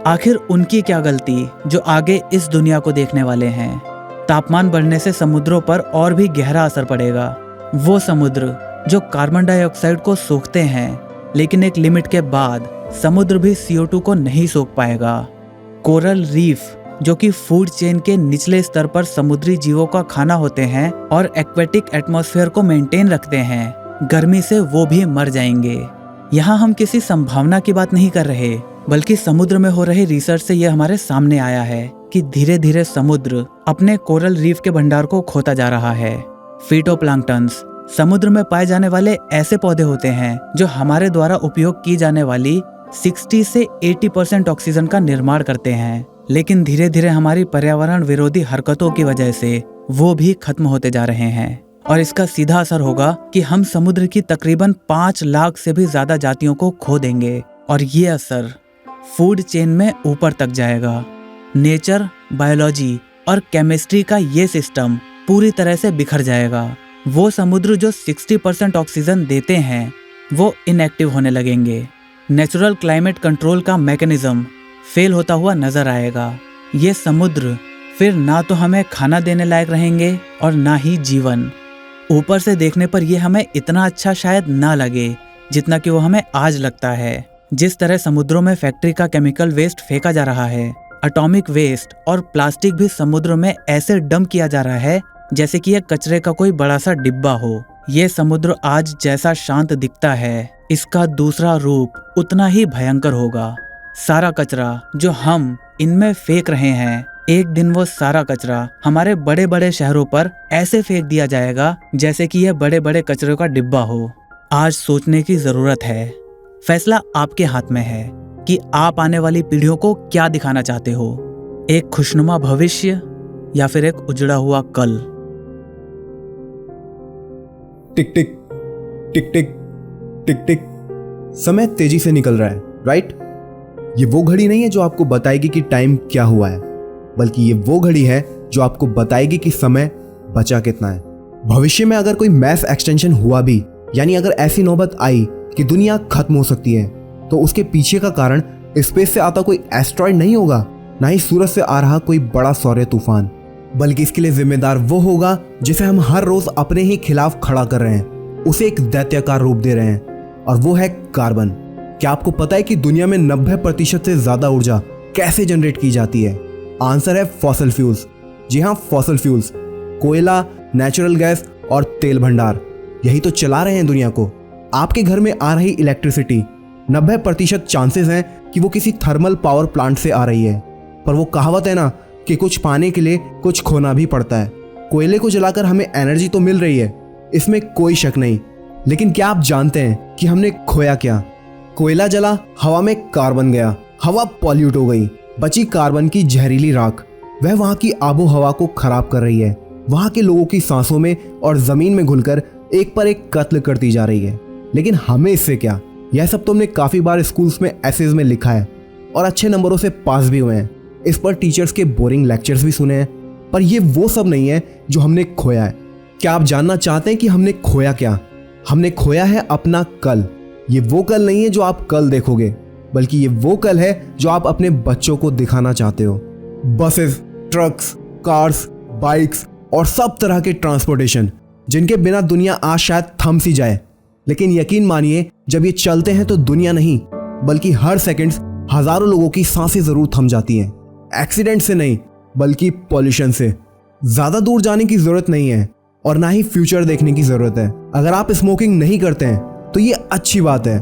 आखिर उनकी क्या गलती जो आगे इस दुनिया को देखने वाले हैं? तापमान बढ़ने से समुद्रों पर और भी गहरा असर पड़ेगा। वो समुद्र जो कार्बन डाइऑक्साइड को सोखते हैं, लेकिन एक लिमिट के बाद समुद्र भी CO2 को नहीं सोख पाएगा। कोरल रीफ जो कि फूड चेन के निचले स्तर पर समुद्री जीवों का खाना होते हैं और एक्वेटिक एटमॉस्फेयर को मेंटेन रखते हैं, गर्मी से वो भी मर जाएंगे। यहाँ हम किसी संभावना की बात नहीं कर रहे, बल्कि समुद्र में हो रहे रिसर्च से यह हमारे सामने आया है कि धीरे धीरे समुद्र अपने कोरल रीफ के भंडार को खोता जा रहा है। फिटोप्लैंक्टन्स समुद्र में पाए जाने वाले ऐसे पौधे होते हैं जो हमारे द्वारा उपयोग की जाने वाली 60 से 80% ऑक्सीजन का निर्माण करते हैं, लेकिन धीरे धीरे हमारी पर्यावरण विरोधी हरकतों की वजह से वो भी खत्म होते जा रहे हैं। और इसका सीधा असर होगा कि हम समुद्र की तकरीबन 5 लाख से भी ज्यादा जातियों को खो देंगे, और ये असर फूड चेन में ऊपर तक जाएगा। नेचर, बायोलॉजी और केमिस्ट्री का ये सिस्टम पूरी तरह से बिखर जाएगा। वो समुद्र जो 60% ऑक्सीजन देते हैं वो इनएक्टिव होने लगेंगे। नेचुरल क्लाइमेट कंट्रोल का मैकेनिज्म फेल होता हुआ नजर आएगा। ये समुद्र फिर ना तो हमें खाना देने लायक रहेंगे और ना ही जीवन। ऊपर से देखने पर यह हमें इतना अच्छा शायद ना लगे जितना कि वो हमें आज लगता है। जिस तरह समुद्रों में फैक्ट्री का केमिकल वेस्ट फेंका जा रहा है, एटॉमिक वेस्ट और प्लास्टिक भी समुद्र में ऐसे डंप किया जा रहा है जैसे कि यह कचरे का कोई बड़ा सा डिब्बा हो। ये समुद्र आज जैसा शांत दिखता है, इसका दूसरा रूप उतना ही भयंकर होगा। सारा कचरा जो हम इनमें फेंक रहे हैं, एक दिन वो सारा कचरा हमारे बड़े बड़े शहरों पर ऐसे फेंक दिया जाएगा जैसे कि यह बड़े बड़े कचरे का डिब्बा हो। आज सोचने की जरूरत है। फैसला आपके हाथ में है कि आप आने वाली पीढ़ियों को क्या दिखाना चाहते हो, एक खुशनुमा भविष्य या फिर एक उजड़ा हुआ कल। टिक टिक टिक टिक टिक टिक, समय तेजी से निकल रहा है, राइट? ये वो घड़ी नहीं है जो आपको बताएगी कि टाइम क्या हुआ है, बल्कि ये वो घड़ी है जो आपको बताएगी कि समय बचा कितना है। भविष्य में अगर कोई मैस एक्सटेंशन हुआ भी, यानी अगर ऐसी नौबत आई कि दुनिया खत्म हो सकती है, तो उसके पीछे का कारण स्पेस से आता कोई एस्ट्रॉइड नहीं होगा, ना ही सूरज से आ रहा कोई बड़ा सौर्य तूफान, बल्कि इसके लिए जिम्मेदार वो होगा जिसे हम हर रोज अपने ही खिलाफ खड़ा कर रहे हैं, उसे एक दैत्याकार रूप दे रहे हैं, और वो है कार्बन। क्या आपको पता है कि दुनिया में 90% से ज्यादा ऊर्जा कैसे जनरेट की जाती है? आंसर है फॉसिल फ्यूल्स। जी हाँ, फॉसिल फ्यूल्स, कोयला, नेचुरल गैस और तेल भंडार, यही तो चला रहे हैं दुनिया को। आपके घर में आ रही इलेक्ट्रिसिटी 90% चांसेस हैं कि वो किसी थर्मल पावर प्लांट से आ रही है। पर वो कहावत है ना कि कुछ पाने के लिए कुछ खोना भी पड़ता है। कोयले को जलाकर हमें एनर्जी तो मिल रही है, इसमें कोई शक नहीं, लेकिन क्या आप जानते हैं कि हमने खोया क्या? कोयला जला, हवा में कार्बन गया, हवा पॉल्यूट हो गई, बची कार्बन की जहरीली राख। वह वहां की आबो हवा को खराब कर रही है, वहां के लोगों की सांसों में और जमीन में घुलकर एक पर एक कत्ल करती जा रही है। लेकिन हमें इससे क्या? यह सब तो हमने काफी बार स्कूल्स में एसेज में लिखा है और अच्छे नंबरों से पास भी हुए हैं। इस पर टीचर्स के बोरिंग लेक्चर्स भी सुने हैं। पर यह वो सब नहीं है जो हमने खोया है। क्या आप जानना चाहते हैं कि हमने खोया क्या? हमने खोया है अपना कल। ये वो कल नहीं है जो आप कल देखोगे, बल्कि ये वो कल है जो आप अपने बच्चों को दिखाना चाहते हो। बसेस, ट्रक्स, कार्स, बाइक्स और सब तरह के ट्रांसपोर्टेशन जिनके बिना दुनिया आज शायद थम सी जाए। लेकिन यकीन मानिए, जब ये चलते हैं तो दुनिया नहीं बल्कि हर सेकंड हजारों लोगों की सांसें जरूर थम जाती हैं। एक्सीडेंट से नहीं बल्कि पॉल्यूशन से। ज्यादा दूर जाने की जरूरत नहीं है और ना ही फ्यूचर देखने की जरूरत है। अगर आप स्मोकिंग नहीं करते हैं तो ये अच्छी बात है,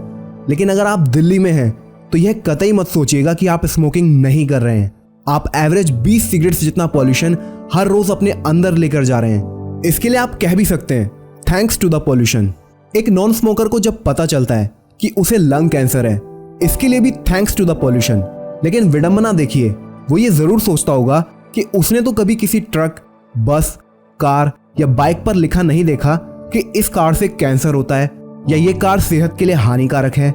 लेकिन अगर आप दिल्ली में हैं तो यह कतई मत सोचिएगा कि आप स्मोकिंग नहीं कर रहे हैं। आप एवरेज 20 सिगरेट्स जितना पॉल्यूशन हर रोज अपने अंदर लेकर जा रहे हैं। इसके लिए आप कह भी सकते हैं थैंक्स टू द पॉल्यूशन। एक नॉन स्मोकर को जब पता चलता है कि उसे लंग कैंसर है, इसके लिए भी थैंक्स टू द पॉल्यूशन। लेकिन विडंबना देखिए, वो ये जरूर सोचता होगा कि उसने तो कभी किसी ट्रक, बस, कार या बाइक पर लिखा नहीं देखा कि इस कार से कैंसर होता है या ये कार सेहत के लिए हानिकारक है।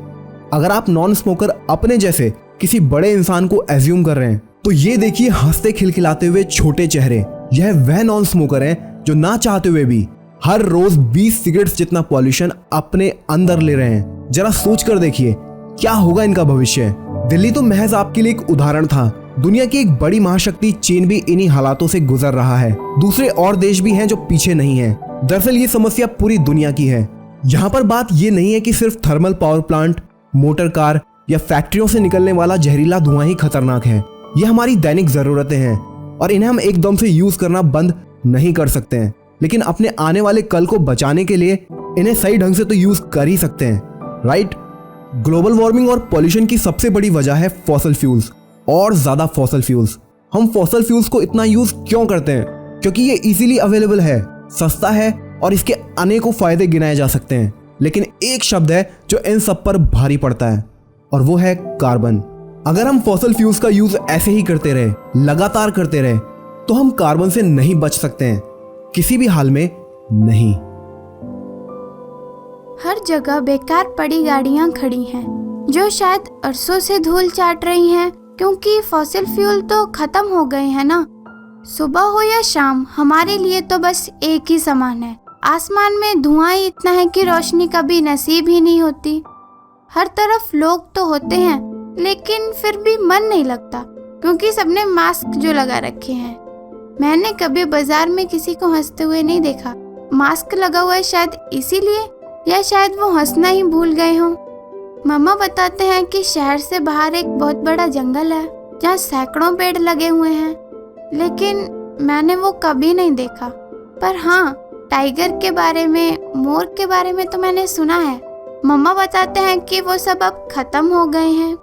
अगर आप नॉन स्मोकर अपने जैसे किसी बड़े इंसान को एज्यूम कर रहे हैं तो ये देखिए हंसते खिलखिलाते हुए छोटे चेहरे। यह वह नॉन स्मोकर है जो ना चाहते हुए भी हर रोज 20 सिगरेट्स जितना पॉल्यूशन अपने अंदर ले रहे हैं। जरा सोच कर देखिए क्या होगा इनका भविष्य। दिल्ली तो महज आपके लिए एक उदाहरण था। दुनिया की एक बड़ी महाशक्ति चीन भी इन्हीं हालातों से गुजर रहा है। दूसरे और देश भी हैं जो पीछे नहीं हैं। दरअसल ये समस्या पूरी दुनिया की है। यहाँ पर बात ये नहीं है कि सिर्फ thermal power plant, motor car या फैक्ट्रियों से निकलने वाला जहरीला धुआं ही खतरनाक है। ये हमारी दैनिक जरूरतें हैं और इन्हें हम एकदम से यूज करना बंद नहीं कर सकते हैं, लेकिन अपने आने वाले कल को बचाने के लिए इन्हें सही ढंग से तो यूज कर ही सकते हैं, राइट? ग्लोबल वार्मिंग और पॉल्यूशन की सबसे बड़ी वजह है फॉसिल फ्यूल्स और ज्यादा फॉसिल फ्यूल्स। हम फॉसिल फ्यूल्स को इतना यूज क्यों करते हैं? क्योंकि ये इजीली अवेलेबल है, सस्ता है और इसके अनेकों फायदे गिनाए जा सकते हैं। लेकिन एक शब्द है जो इन सब पर भारी पड़ता है और वो है कार्बन। अगर हम फॉसिल फ्यूल्स का यूज ऐसे ही करते रहे, लगातार करते रहे, तो हम कार्बन से नहीं बच सकते हैं, किसी भी हाल में नहीं। हर जगह बेकार पड़ी गाड़ियां खड़ी हैं जो शायद अरसों से धूल चाट रही हैं, क्योंकि फॉसिल फ्यूल तो खत्म हो गए हैं ना। सुबह हो या शाम हमारे लिए तो बस एक ही समान है। आसमान में धुआं ही इतना है कि रोशनी कभी नसीब ही नहीं होती। हर तरफ लोग तो होते हैं लेकिन फिर भी मन नहीं लगता, क्योंकि सबने मास्क जो लगा रखे हैं। मैंने कभी बाजार में किसी को हंसते हुए नहीं देखा। मास्क लगा हुआ है शायद इसीलिए, या शायद वो हंसना ही भूल गए हों। मम्मा बताते हैं कि शहर से बाहर एक बहुत बड़ा जंगल है जहाँ सैकड़ों पेड़ लगे हुए हैं, लेकिन मैंने वो कभी नहीं देखा। पर हाँ, टाइगर के बारे में, मोर के बारे में तो मैंने सुना है। मम्मा बताते हैं कि वो सब अब खत्म हो गए हैं।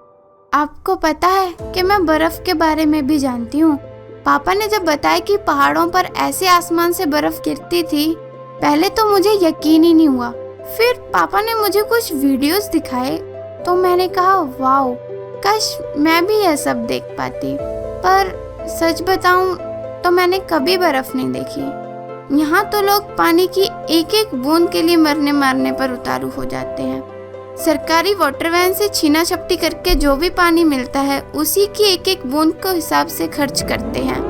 आपको पता है कि मैं बर्फ के बारे में भी जानती हूँ। पापा ने जब बताया कि पहाड़ों पर ऐसे आसमान से बर्फ गिरती थी, पहले तो मुझे यकीन ही नहीं हुआ। फिर पापा ने मुझे कुछ वीडियोस दिखाए तो मैंने कहा वाओ, काश मैं भी यह सब देख पाती। पर सच बताऊं तो मैंने कभी बर्फ नहीं देखी। यहाँ तो लोग पानी की एक एक बूंद के लिए मरने मारने पर उतारू हो जाते हैं। सरकारी वाटर वैन से छीना झपटी करके जो भी पानी मिलता है उसी की एक एक बूंद को हिसाब से खर्च करते हैं।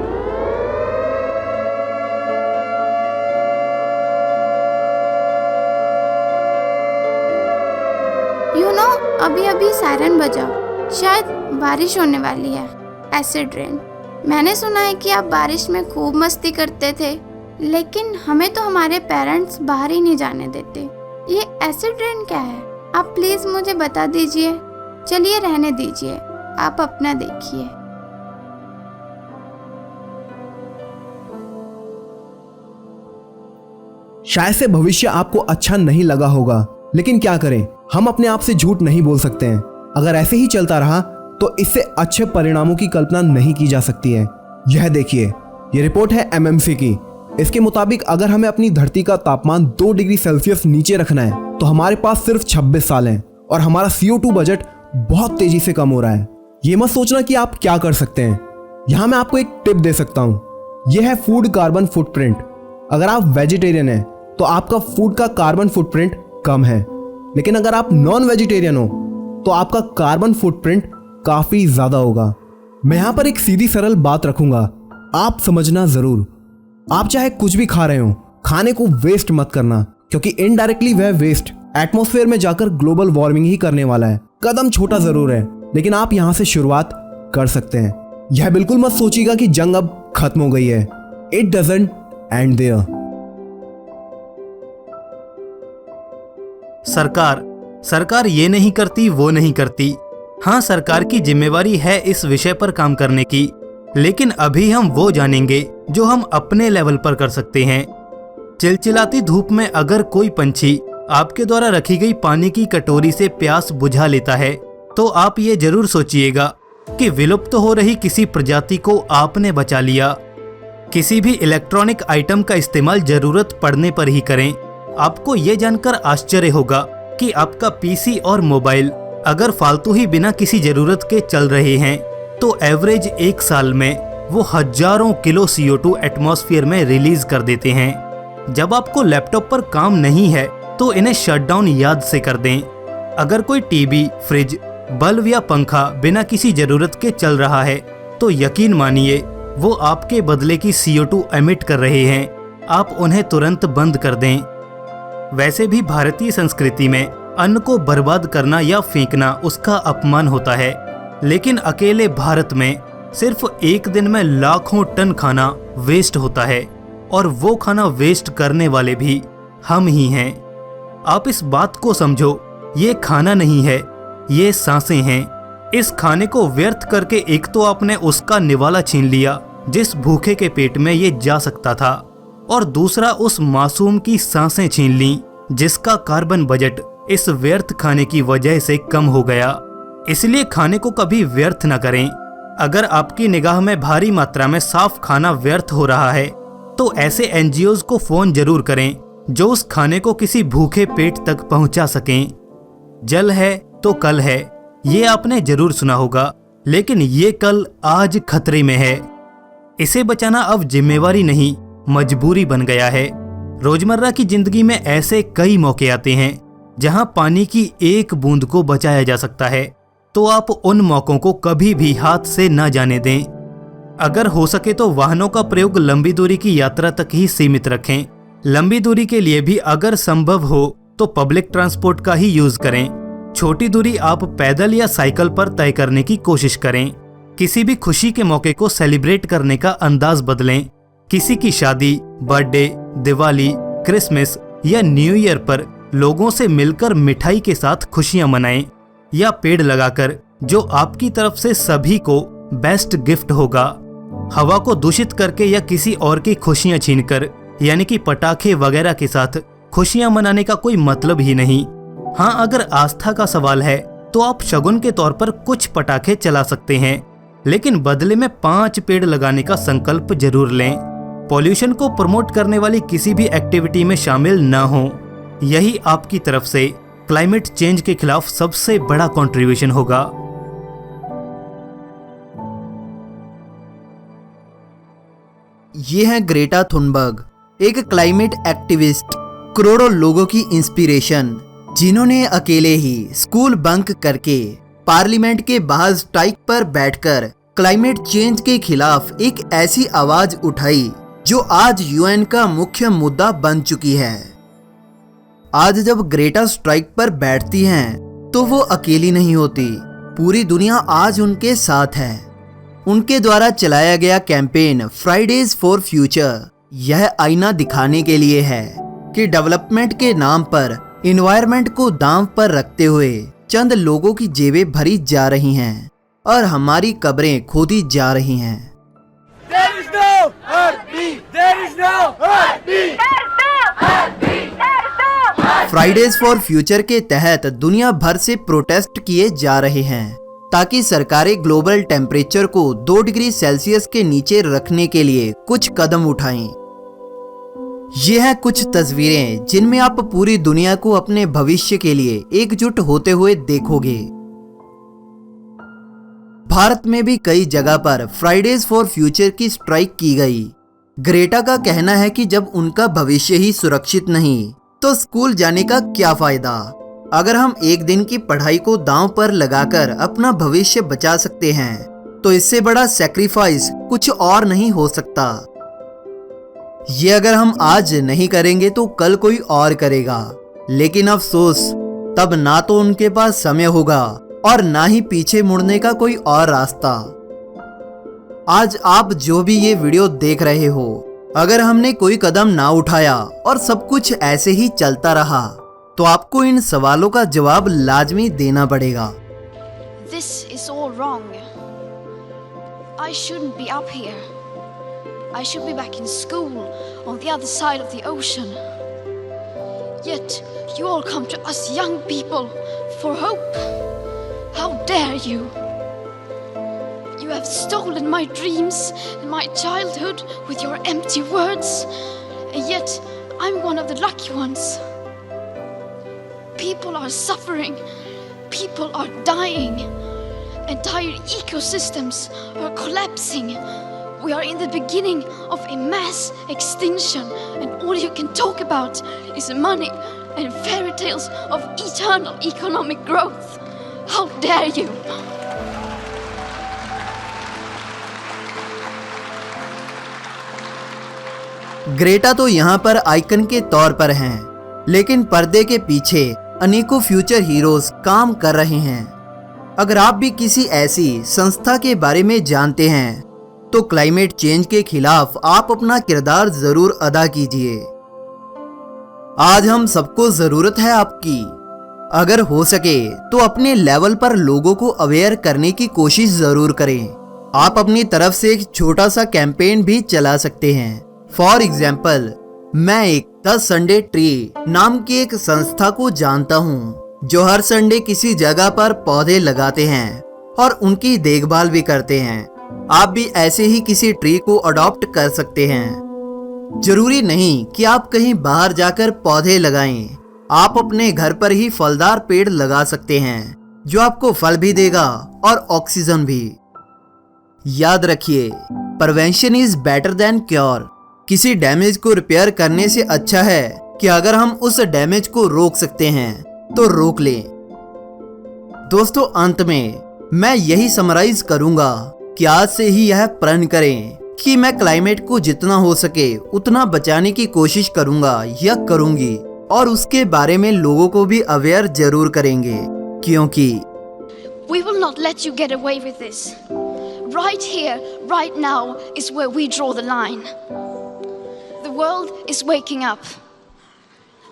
अभी अभी सायरन बजा, शायद बारिश होने वाली है। Acid rain. मैंने सुना है कि आप बारिश में खूब मस्ती करते थे, लेकिन हमें तो हमारे पेरेंट्स बाहर ही नहीं जाने देते। ये एसिड रेन क्या है? आप प्लीज मुझे बता दीजिए। चलिए रहने दीजिए, आप अपना देखिए। शायद से भविष्य आपको अच्छा नहीं लगा होगा, लेकिन क्या करें, हम अपने आप से झूठ नहीं बोल सकते हैं। अगर ऐसे ही चलता रहा तो इससे अच्छे परिणामों की कल्पना नहीं की जा सकती है। यह देखिए, ये रिपोर्ट है MMC की। इसके मुताबिक अगर हमें अपनी धरती का तापमान 2 डिग्री सेल्सियस नीचे रखना है तो हमारे पास सिर्फ 26 साल हैं और हमारा CO2 बजट बहुत तेजी से कम हो रहा है। ये मत सोचना कि आप क्या कर सकते हैं। यहाँ मैं आपको एक टिप दे सकता हूँ। यह है फूड कार्बन फुटप्रिंट। अगर आप वेजिटेरियन हैं तो आपका फूड का कार्बन फुटप्रिंट कम है, लेकिन अगर आप नॉन वेजिटेरियन हो तो आपका कार्बन फुटप्रिंट काफी ज्यादा होगा। मैं यहाँ पर एक सीधी सरल बात रखूंगा, आप समझना जरूर। आप चाहे कुछ भी खा रहे हो, खाने को वेस्ट मत करना, क्योंकि इनडायरेक्टली वह वेस्ट एटमॉस्फेयर में जाकर ग्लोबल वार्मिंग ही करने वाला है। कदम छोटा जरूर है, लेकिन आप यहाँ से शुरुआत कर सकते हैं। यह बिल्कुल मत सोचिएगा कि जंग अब खत्म हो गई है। It doesn't end there. सरकार ये नहीं करती, वो नहीं करती। हाँ, सरकार की जिम्मेवारी है इस विषय पर काम करने की, लेकिन अभी हम वो जानेंगे जो हम अपने लेवल पर कर सकते हैं। चिलचिलाती धूप में अगर कोई पंछी आपके द्वारा रखी गई पानी की कटोरी से प्यास बुझा लेता है तो आप ये जरूर सोचिएगा कि विलुप्त हो रही किसी प्रजाति को आपने बचा लिया। किसी भी इलेक्ट्रॉनिक आइटम का इस्तेमाल जरूरत पड़ने पर ही करें। आपको ये जानकर आश्चर्य होगा कि आपका PC और मोबाइल अगर फालतू ही बिना किसी जरूरत के चल रहे हैं तो एवरेज 1 साल में वो हजारों किलो CO2 एटमॉस्फेयर में रिलीज कर देते हैं। जब आपको लैपटॉप पर काम नहीं है तो इन्हें शटडाउन याद से कर दें। अगर कोई टीवी, फ्रिज, बल्ब या पंखा बिना किसी जरूरत के चल रहा है तो यकीन मानिए वो आपके बदले की CO2 एमिट कर रहे हैं। आप उन्हें तुरंत बंद कर दें। वैसे भी भारतीय संस्कृति में अन्न को बर्बाद करना या फेंकना उसका अपमान होता है, लेकिन अकेले भारत में सिर्फ एक दिन में लाखों टन खाना वेस्ट होता है और वो खाना वेस्ट करने वाले भी हम ही हैं। आप इस बात को समझो, ये खाना नहीं है, ये सांसें हैं। इस खाने को व्यर्थ करके एक तो आपने उसका निवाला छीन लिया जिस भूखे के पेट में ये जा सकता था, और दूसरा उस मासूम की सांसें छीन ली जिसका कार्बन बजट इस व्यर्थ खाने की वजह से कम हो गया। इसलिए खाने को कभी व्यर्थ न करें। अगर आपकी निगाह में भारी मात्रा में साफ खाना व्यर्थ हो रहा है तो ऐसे NGOs को फोन जरूर करें जो उस खाने को किसी भूखे पेट तक पहुंचा सकें। जल है तो कल है, ये आपने जरूर सुना होगा, लेकिन ये कल आज खतरे में है। इसे बचाना अब जिम्मेवारी नहीं, मजबूरी बन गया है। रोजमर्रा की जिंदगी में ऐसे कई मौके आते हैं जहां पानी की एक बूंद को बचाया जा सकता है, तो आप उन मौकों को कभी भी हाथ से न जाने दें। अगर हो सके तो वाहनों का प्रयोग लंबी दूरी की यात्रा तक ही सीमित रखें। लंबी दूरी के लिए भी अगर संभव हो तो पब्लिक ट्रांसपोर्ट का ही यूज करें। छोटी दूरी आप पैदल या साइकिल पर तय करने की कोशिश करें। किसी भी खुशी के मौके को सेलिब्रेट करने का अंदाज बदलें। किसी की शादी, बर्थडे, दिवाली, क्रिसमस या न्यू ईयर पर लोगों से मिलकर मिठाई के साथ खुशियां मनाएं, या पेड़ लगाकर जो आपकी तरफ से सभी को बेस्ट गिफ्ट होगा। हवा को दूषित करके या किसी और की खुशियां छीनकर, यानी कि पटाखे वगैरह के साथ खुशियां मनाने का कोई मतलब ही नहीं। हाँ, अगर आस्था का सवाल है तो आप शगुन के तौर पर कुछ पटाखे चला सकते हैं, लेकिन बदले में 5 पेड़ लगाने का संकल्प जरूर लें। पॉल्यूशन को प्रमोट करने वाली किसी भी एक्टिविटी में शामिल न हो। यही आपकी तरफ से क्लाइमेट चेंज के खिलाफ सबसे बड़ा कंट्रीब्यूशन होगा। ये है ग्रेटा थुनबर्ग, एक क्लाइमेट एक्टिविस्ट, करोड़ों लोगों की इंस्पिरेशन, जिन्होंने अकेले ही स्कूल बंक करके पार्लियामेंट के बाहर स्ट्राइक पर बैठकर क्लाइमेट चेंज के खिलाफ एक ऐसी आवाज उठाई जो आज UN का मुख्य मुद्दा बन चुकी है। आज जब ग्रेटा स्ट्राइक पर बैठती हैं तो वो अकेली नहीं होती, पूरी दुनिया आज उनके साथ है। उनके द्वारा चलाया गया कैंपेन फ्राइडेज फॉर फ्यूचर यह आईना दिखाने के लिए है कि डेवलपमेंट के नाम पर एनवायरनमेंट को दांव पर रखते हुए चंद लोगों की जेबें भरी जा रही हैं और हमारी कब्रें खोदी जा रही हैं। फ्राइडेज फॉर फ्यूचर के तहत दुनिया भर से प्रोटेस्ट किए जा रहे हैं ताकि सरकारें ग्लोबल टेम्परेचर को 2 डिग्री सेल्सियस के नीचे रखने के लिए कुछ कदम उठाएं। ये हैं कुछ तस्वीरें जिनमें आप पूरी दुनिया को अपने भविष्य के लिए एकजुट होते हुए देखोगे। भारत में भी कई जगह पर फ्राइडेज फॉर फ्यूचर की स्ट्राइक की गई। ग्रेटा का कहना है कि जब उनका भविष्य ही सुरक्षित नहीं तो स्कूल जाने का क्या फायदा। अगर हम एक दिन की पढ़ाई को दांव पर लगाकर अपना भविष्य बचा सकते हैं तो इससे बड़ा सैक्रिफाइस कुछ और नहीं हो सकता। ये अगर हम आज नहीं करेंगे तो कल कोई और करेगा, लेकिन अफसोस तब ना तो उनके पास समय होगा और ना ही पीछे मुड़ने का कोई और रास्ता। आज आप जो भी ये वीडियो देख रहे हो, अगर हमने कोई कदम ना उठाया और सब कुछ ऐसे ही चलता रहा तो आपको इन सवालों का जवाब लाजमी देना पड़ेगा। This is all wrong. I shouldn't be up here. I should be back in school on the other side of the ocean. Yet you all come to us young people for hope. How dare you? You have stolen my dreams and my childhood with your empty words, and yet I'm one of the lucky ones. People are suffering, people are dying, entire ecosystems are collapsing. We are in the beginning of a mass extinction, and all you can talk about is money and fairy tales of eternal economic growth. How dare you? Greta तो यहाँ पर icon के तौर पर हैं, लेकिन पर्दे के पीछे अनेकों फ्यूचर हीरोज काम कर रहे हैं। अगर आप भी किसी ऐसी संस्था के बारे में जानते हैं तो क्लाइमेट चेंज के खिलाफ आप अपना किरदार जरूर अदा कीजिए। आज हम सबको जरूरत है आपकी। अगर हो सके तो अपने लेवल पर लोगों को अवेयर करने की कोशिश जरूर करें। आप अपनी तरफ से एक छोटा सा कैंपेन भी चला सकते हैं। फॉर एग्जाम्पल, मैं एक द संडे ट्री नाम की एक संस्था को जानता हूँ जो हर संडे किसी जगह पर पौधे लगाते हैं और उनकी देखभाल भी करते हैं। आप भी ऐसे ही किसी ट्री को अडॉप्ट कर सकते हैं। जरूरी नहीं कि आप कहीं बाहर जाकर पौधे लगाएं। आप अपने घर पर ही फलदार पेड़ लगा सकते हैं जो आपको फल भी देगा और ऑक्सीजन भी। याद रखिए, prevention is better than cure. किसी डैमेज को रिपेयर करने से अच्छा है कि अगर हम उस डैमेज को रोक सकते हैं तो रोक लें। दोस्तों, अंत में मैं यही समराइज करूंगा कि आज से ही यह प्रण करें कि मैं क्लाइमेट को जितना हो सके उतना बचाने की कोशिश करूंगा या करूंगी, और उसके बारे में लोगों को भी अवेयर जरूर करेंगे, क्योंकि We will not let you get away with this. Right here, right now is where we draw the line. The world is waking up,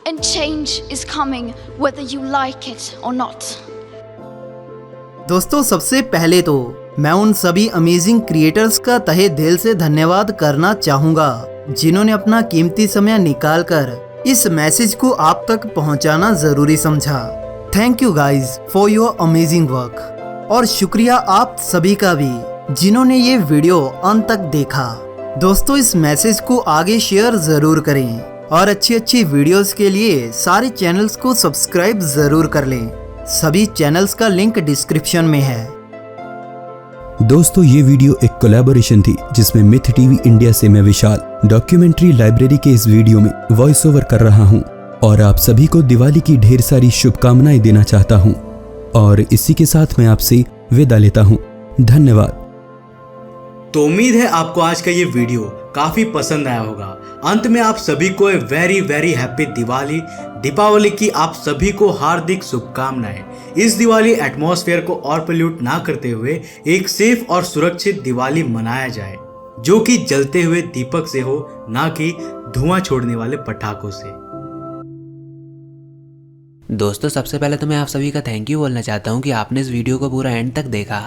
and change is coming whether you like it or not. दोस्तों, सबसे पहले तो मैं उन सभी amazing creators का तहे दिल से धन्यवाद करना चाहूँगा जिन्होंने अपना कीमती समय निकालकर इस मैसेज को आप तक पहुँचाना ज़रूरी समझा। Thank you guys for your amazing work. और शुक्रिया आप सभी का भी जिन्होंने ये वीडियो अंत तक देखा। दोस्तों, इस मैसेज को आगे शेयर ज़रूर करें और अच्छी वीडियोस के लिए सारे चैनल्स को सब्सक्राइब ज़रूर कर लें। सभी चैनल्स का लिंक डिस्क्रिप्शन में है। दोस्तों, ये वीडियो एक कोलैबोरेशन थी जिसमें मिथ टीवी इंडिया से मैं विशाल डॉक्यूमेंट्री लाइब्रेरी के इस वीडियो में वॉइस ओवर कर रहा हूँ और आप सभी को दिवाली की ढेर सारी शुभकामनाएं देना चाहता हूँ। और इसी के साथ मैं आपसे विदा लेता हूँ। धन्यवाद। तो उम्मीद है आपको आज का ये वीडियो काफी पसंद आया होगा। अंत में आप सभी को वेरी वेरी हैप्पी दीपावली की आप सभी को हार्दिक शुभकामनाएं। इस दिवाली एटमॉस्फेयर को और पोल्यूट ना करते हुए एक सेफ और सुरक्षित दिवाली मनाया जाए, जो कि जलते हुए दीपक से हो, ना कि धुआं छोड़ने वाले पटाखों से। दोस्तों सबसे पहले तो मैं आप सभी का थैंक यू बोलना चाहता हूँ कि आपने इस वीडियो को पूरा एंड तक देखा।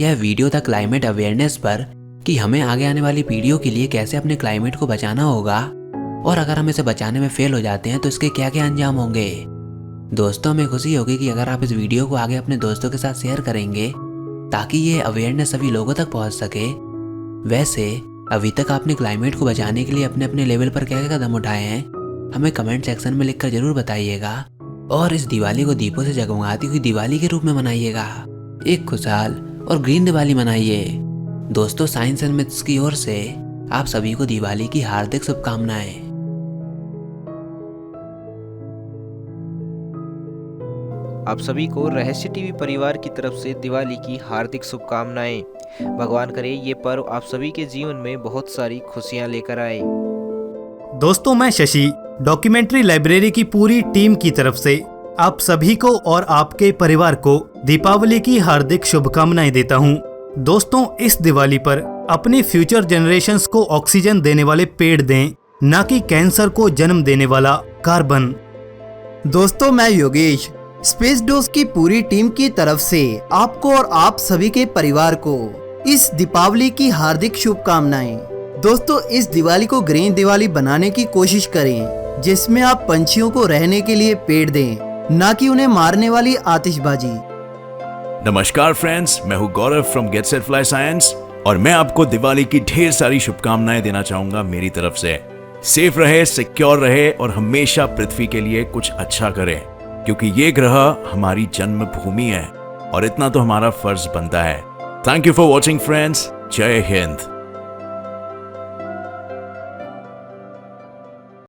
यह वीडियो था क्लाइमेट अवेयरनेस पर कि हमें आगे आने वाली पीढ़ियों के लिए कैसे अपने क्लाइमेट को बचाना होगा और अगर हम इसे बचाने में फेल हो जाते हैं तो इसके क्या क्या अंजाम होंगे। दोस्तों हमें खुशी होगी कि अगर आप इस वीडियो को आगे अपने दोस्तों के साथ शेयर करेंगे ताकि ये अवेयरनेस सभी लोगों तक पहुंच सके। वैसे अभी तक आपने क्लाइमेट को बचाने के लिए अपने अपने लेवल पर क्या क्या कदम उठाए हैं हमें कमेंट सेक्शन में लिखकर जरूर बताइएगा और इस दिवाली को दीपों से जगमगाती हुई दिवाली के रूप में मनाइएगा। एक खुशहाल और ग्रीन दिवाली मनाइए। दोस्तों साइंस एंड मिथ्स की ओर से आप सभी को दिवाली की हार्दिक शुभकामनाएं। आप सभी को रहस्य टीवी परिवार की तरफ से दिवाली की हार्दिक शुभकामनाएं। भगवान करे ये पर्व आप सभी के जीवन में बहुत सारी खुशियां लेकर आए। दोस्तों मैं शशि डॉक्यूमेंट्री लाइब्रेरी की पूरी टीम की तरफ से आप सभी को और आपके परिवार को दीपावली की हार्दिक शुभकामनाएं देता हूं। दोस्तों इस दिवाली पर अपने फ्यूचर जनरेशंस को ऑक्सीजन देने वाले पेड़ दें, न कि कैंसर को जन्म देने वाला कार्बन। दोस्तों मैं योगेश स्पेस डोज की पूरी टीम की तरफ से आपको और आप सभी के परिवार को इस दीपावली की हार्दिक शुभकामनाएं। दोस्तों इस दिवाली को ग्रीन दिवाली बनाने की कोशिश करें जिसमें आप पंछियों को रहने के लिए पेड़ दें, न कि उन्हें मारने वाली आतिशबाजी। नमस्कार फ्रेंड्स, मैं हूं Gaurav from get set fly science और मैं आपको दिवाली की ढेर सारी शुभकामनाएं देना चाहूंगा मेरी तरफ से। सेफ रहे, सिक्योर रहे और हमेशा पृथ्वी के लिए कुछ अच्छा करें क्योंकि ये ग्रह हमारी जन्मभूमि है और इतना तो हमारा फर्ज बनता है। Thank you for watching friends. जय हिंद।